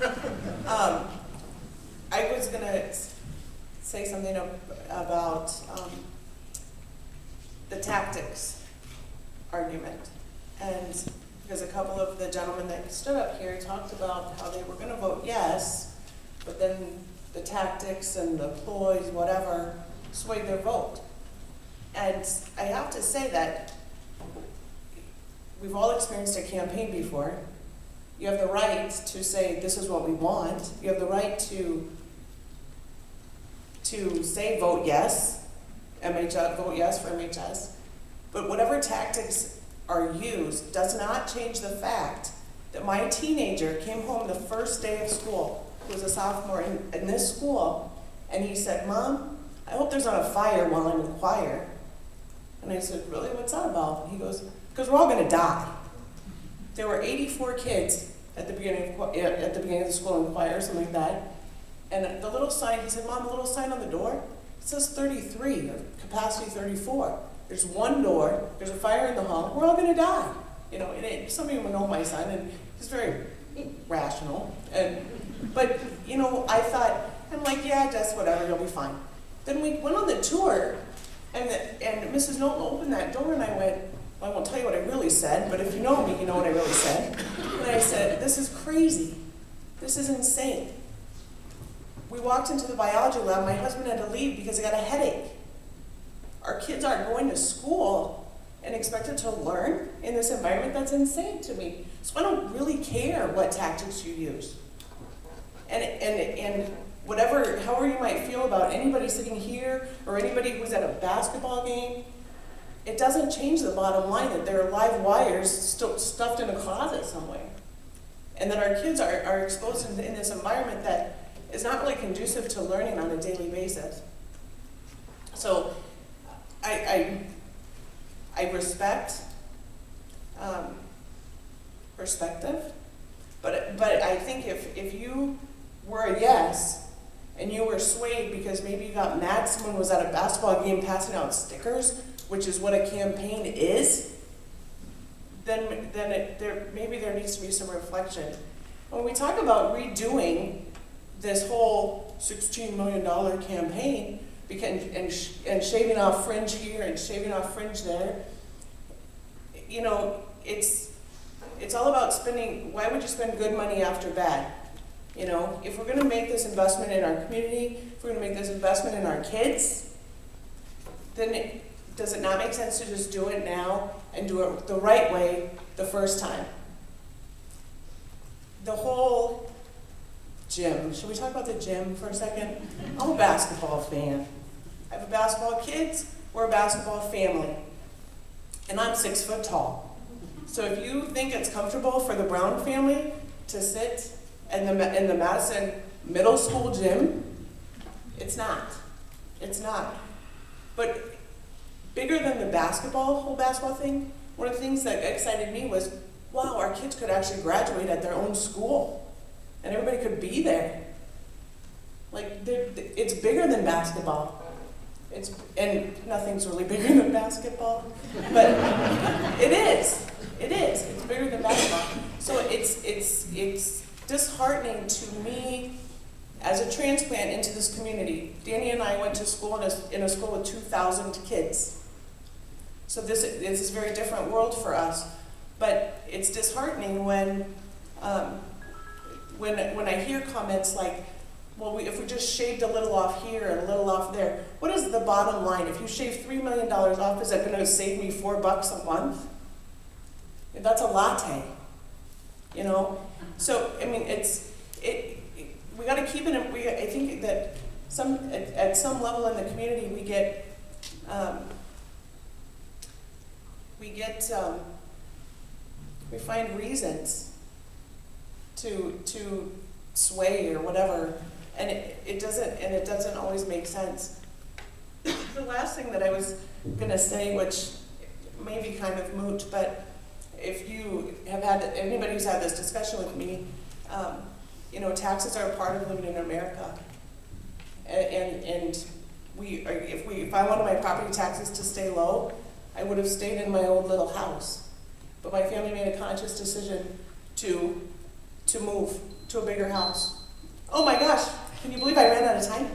I was gonna say something about the tactics argument. And because a couple of the gentlemen that stood up here talked about how they were gonna vote yes, but then the tactics and the ploys, whatever, swayed their vote. And I have to say that we've all experienced a campaign before. You have the right to say, this is what we want. You have the right to say, vote yes, MHS, vote yes for MHS. But whatever tactics are used does not change the fact that my teenager came home the first day of school, who was a sophomore in this school, and he said, Mom, I hope there's not a fire while I'm in choir. And I said, really, what's that about? And he goes, because we're all gonna die. There were 84 kids at the beginning of the school in choir, something like that. And the little sign, he said, Mom, the little sign on the door, it says 33, or capacity 34. There's one door, there's a fire in the hall, we're all gonna die. You know, and some of you know my son, and he's very rational. But, you know, I thought, I'm like, yeah, just whatever, you'll be fine. Then we went on the tour, and Mrs. Knowlton opened that door, and I went, well, I won't tell you what I really said, but if you know me, you know what I really said. And I said, this is crazy. This is insane. We walked into the biology lab, my husband had to leave because he got a headache. Our kids aren't going to school and expected to learn in this environment. That's insane to me. So I don't really care what tactics you use. And whatever, however you might feel about anybody sitting here or anybody who's at a basketball game, it doesn't change the bottom line that there are live wires stuffed in a closet somewhere. And that our kids are exposed in this environment that is not really conducive to learning on a daily basis. So I respect perspective, but I think if you were a yes and you were swayed because maybe you got mad someone was at a basketball game passing out stickers, which is what a campaign is, then maybe there needs to be some reflection. When we talk about redoing this whole $16 million campaign and shaving off fringe here and shaving off fringe there, you know, it's all about spending. Why would you spend good money after bad? You know, if we're going to make this investment in our community, if we're going to make this investment in our kids, then does it not make sense to just do it now and do it the right way the first time? The whole gym. Should we talk about the gym for a second? I'm a basketball fan. I have a basketball kids. We're a basketball family. And I'm 6 foot tall. So if you think it's comfortable for the Brown family to sit in the Madison Middle School gym, it's not. It's not. But bigger than the whole basketball thing, one of the things that excited me was, wow, our kids could actually graduate at their own school. And everybody could be there. Like, it's bigger than basketball. And nothing's really bigger than basketball. But it is. It is. It's bigger than basketball. So it's disheartening to me as a transplant into this community. Danny and I went to school in a school with 2,000 kids. So this is a very different world for us. But it's disheartening when I hear comments like, well, if we just shaved a little off here and a little off there, what is the bottom line? If you shave $3 million off, is that going to save me $4 a month? That's a latte, you know? So, I mean, we got to keep it, I think that at some level in the community, we find reasons to sway or whatever, and it doesn't always make sense. The last thing that I was gonna say, which may be kind of moot, but if you have had, anybody who's had this discussion with me, you know, taxes are a part of living in America, and if I wanted my property taxes to stay low, I would have stayed in my old little house. But my family made a conscious decision to move to a bigger house. Oh my gosh, can you believe I ran out of time?